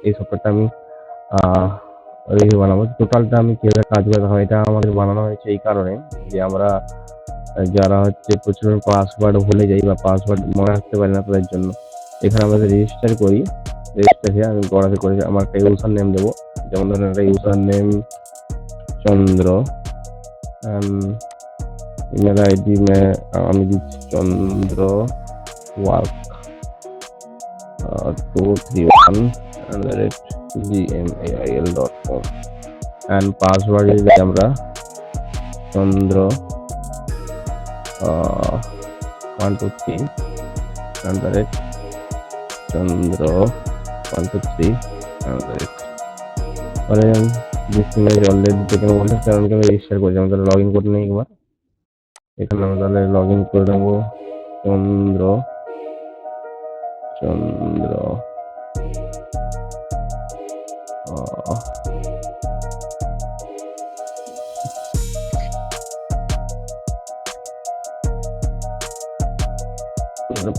এই সফটওয়্যারটা আমি রিভিউ বানাবো। টোটালটা আমি কিভাবে কাজ করতে হয় এটা আমাদের বানানো হয়েছে এই কারণে যে আমরা যারা হচ্ছে প্রচুর পাসওয়ার্ড ভুলে যাই বা পাসওয়ার্ড মনে রাখতে পারি না তাদের জন্য। এখানে আমরা রেজিস্টার করি, রেজিস্টার দিয়ে আমি গড়াতে করে আমার একটা ইউজার নেম দেবো। যেমন ধরেন একটা ইউজার নেম চন্দ্র, ইমেল আইডি আমি দিচ্ছি চন্দ্র ওয়ার্ক 231@gmail.com and পাসওয়ার্ড দিলে আমরা চন্দ্র 123 চন্দ্র 123 দিস ইমেজ অলরেডি টেকেন বলতে কারণ আমি রেজিস্টার করেছি। আমি তাহলে লগ ইন করে নিই একবার। এখানে আমরা তাহলে লগ ইন করে নেবো চন্দ্র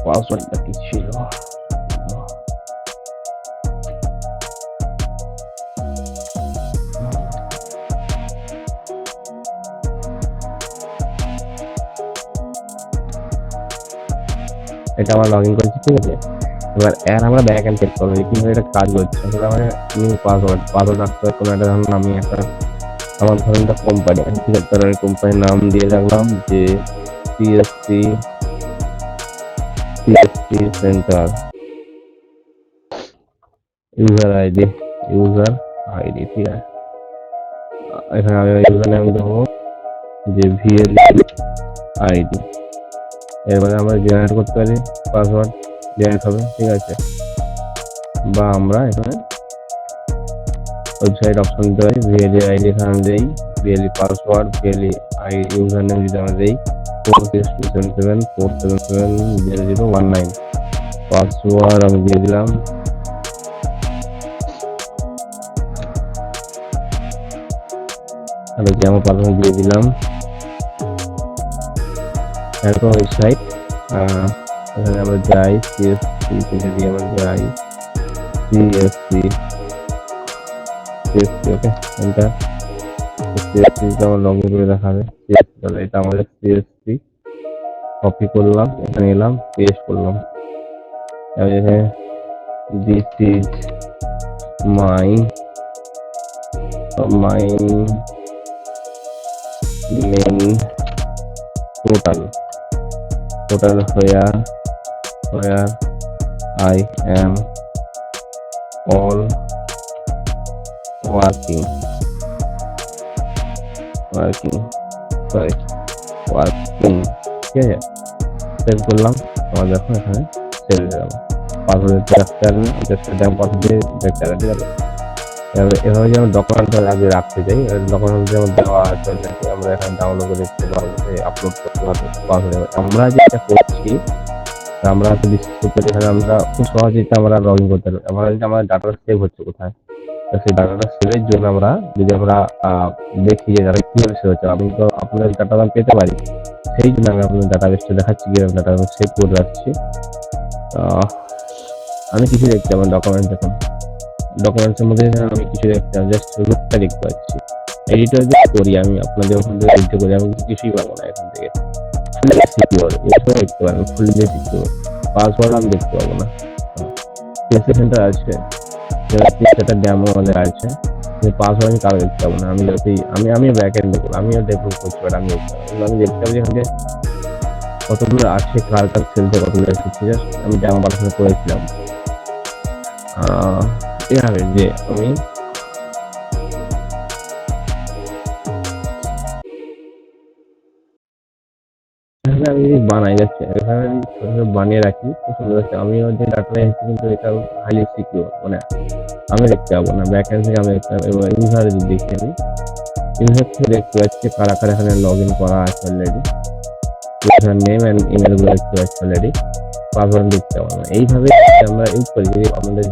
পাসওয়ার্ডটা কি ছিল, এটা আমরা লগ ইন করেছি, ঠিক আছে। এবার আমরা ব্যাক এন্ড চেক করবো কিভাবে এটা কাজ করছে। মানে নিউ পাসওয়ার্ড রাখতে হয় কোনো একটা, ধরুন আমি আমার ধরুন একটা কোম্পানি, ঠিক আছে, আমি কোম্পানির নাম দিয়ে রাখলাম যে সিএসসি সেন্টার। ইউজার আইডি, ঠিক আছে। এখানে আমি ইউজার নেম দেবো যে ভিএল আইডি। এরপরে আমরা জেনারেট করতে পারি, পাসওয়ার্ড জেনারেট হবে, ঠিক আছে। বা আমরা এখানে ওয়েবসাইট অপশন দিতে পারি, ভিএলই আইডি এখানে দেই, VLE password, VLE user name যদি আমরা দেই 462774770019। পাসওয়ার্ড আমি দিয়ে দিলাম আমার পাসওয়ার্ড দিয়ে দিলাম। এরপর ওয়েবসাইট এখানে আমরা যাই, সিএসসি থেকে দিয়ে আমরা যাই সিএসসি, ওকে এন্টার। সিএসসি আমার লগ ইন করে দেখাবে সিএসসি, তাহলে এটা আমাদের সিএসসি। কপি করলাম, এখানে এলাম, পেস্ট করলাম। এখানে this is my main total where I am all working, ঠিক আছে। সেভ করলাম, আমার দেখো এখানে সেভ হয়ে গেল। পাসওয়ার্ড রাখতে পারবে না, পাসওয়ার্ড দিয়ে দেখতে পারবে, ঠিক আছে। এভাবে যে আমরা ডকুমেন্ট আগে রাখতে চাই, ডকুমেন্ট যেমন দেওয়া আছে আমরা এখানে ডাউনলোড করে দেখতে পারবো, আপলোড করতে পারবো পাসওয়ার্ড। আমরা যেটা করছি আমরা বিশেষ করে এখানে আমরা খুব সহজেই আমরা লগ ইন করতে পারবো। আমার ডাটাটা সেভ হচ্ছে কোথায়, সেই ডাটাটা সেভের জন্য আমরা যদি আমরা দেখি যে ডাটা কিভাবে সেভ হচ্ছে, আমি তো আপনাদের ডাটা পেতে পারি, সেই জন্য আমি আপনাদের ডাটাবেসটা দেখাচ্ছি কিভাবে ডাটা সেভ করে রাখছি। আমি কিছু দেখছি আমার ডকুমেন্টসের মধ্যে আমি কিছু দেখতে জাস্ট রুটটা দেখতে পাচ্ছি। এডিটর যে করি আমি আপনাদের ওখান থেকে এডিট করি, আমি কিছুই পাবো না এখান থেকে। ফুল সিকিউর এটাও দেখতে পারেন, ফুল সিকিউর। পাসওয়ার্ড আমি দেখতে পাবো না। সিএসসি সেন্টার আছে, সেটা ডেমো আমাদের আছে, পাসওয়ার্ড আমি কারো দেখতে পাবো না। আমি ব্যাক এন্ড দেখবো, আমিও ডেভেলপ করতে পারি, আমি দেখতে পাবো এখানে কতগুলো আছে, কার খেলতে কতগুলো এসেছি। জাস্ট আমি ডেমো পাসওয়ার্ড করেছিলাম এভাবে যে আমি বানাই যাচ্ছে, এখানে আমি বানিয়ে রাখি, খুব সুন্দর হচ্ছে। আমিও যে ডাটা এসেছি কিন্তু এটা হাইলি সিকিউর, মানে আমি দেখতে পাবো না, ব্যাক এন্ড থেকে আমি দেখতে পাবো। এবার ইউজার যদি দেখি, আমি ইউজার থেকে দেখতে পাচ্ছি কারা এখানে লগ ইন করা আছে already, user name and email গুলো দেখতে পাচ্ছি অলরেডি, পাসওয়ার্ড দেখতে পাবো না। এইভাবে আমরা ইউজ করি যদি আমাদের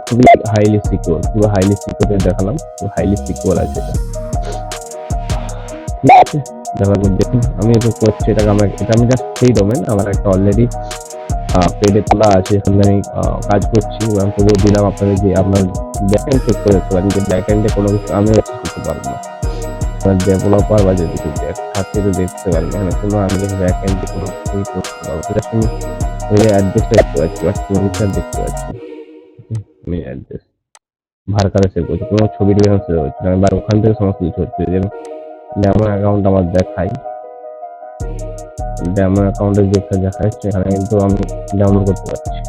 খুবই হাইলি সিকিউর দেখালাম, খুব হাইলি সিকিউর আছে এটা, ঠিক আছে। দেখার পর দেখুন আমি এটা করছি, এটা আমি জাস্ট সেই ডোমেন আমার একটা অলরেডি পেডে তোলা আছে, এখানে আমি কাজ করছি। আমি তবুও দিলাম আপনাদের যে আপনার ব্যাকএন্ড চেক করে দেখতে পারেন যে ব্যাকএন্ডে কোনো কিছু আমি করতে পারবো না। ডেভেলপার বা যদি থাকতে তো দেখতে পারেন এখানে কোনো আমি ব্যাকএন্ডে কোনো কিছুই করতে পারবো। জাস্ট আমি অ্যাড্রেসটা দেখতে পাচ্ছি বা কিলোমিটার দেখতে পাচ্ছি। আমি অ্যাড্রেস ভার্কারে সেভ করছি, কোনো ছবির জন্য সেভ হচ্ছে না, এবার ওখান থেকে সমস্ত কিছু হচ্ছে। যেমন ড্যামো অ্যাকাউন্ট আমার দেখাই, ড্যামো অ্যাকাউন্টে যেটা দেখায় সেখানে কিন্তু আমি ডাউনলোড করতে পারছি,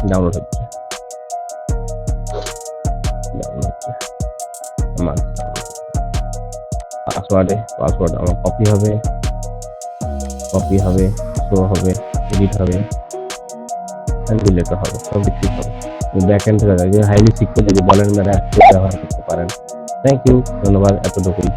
ডাউনলোড হচ্ছে, ডাউনলোড হচ্ছে। আমার পাসওয়ার্ড আমার কপি হবে, শো হবে, এডিট হবে, ডিলেট হবে, সব কিছুই হবে। ব্যাকএন্ড থেকে যদি হাইলি সিকিউর যদি বলেন তারা ব্যবহার করতে পারেন। থ্যাংক ইউ, ধন্যবাদ, এতটুকুই।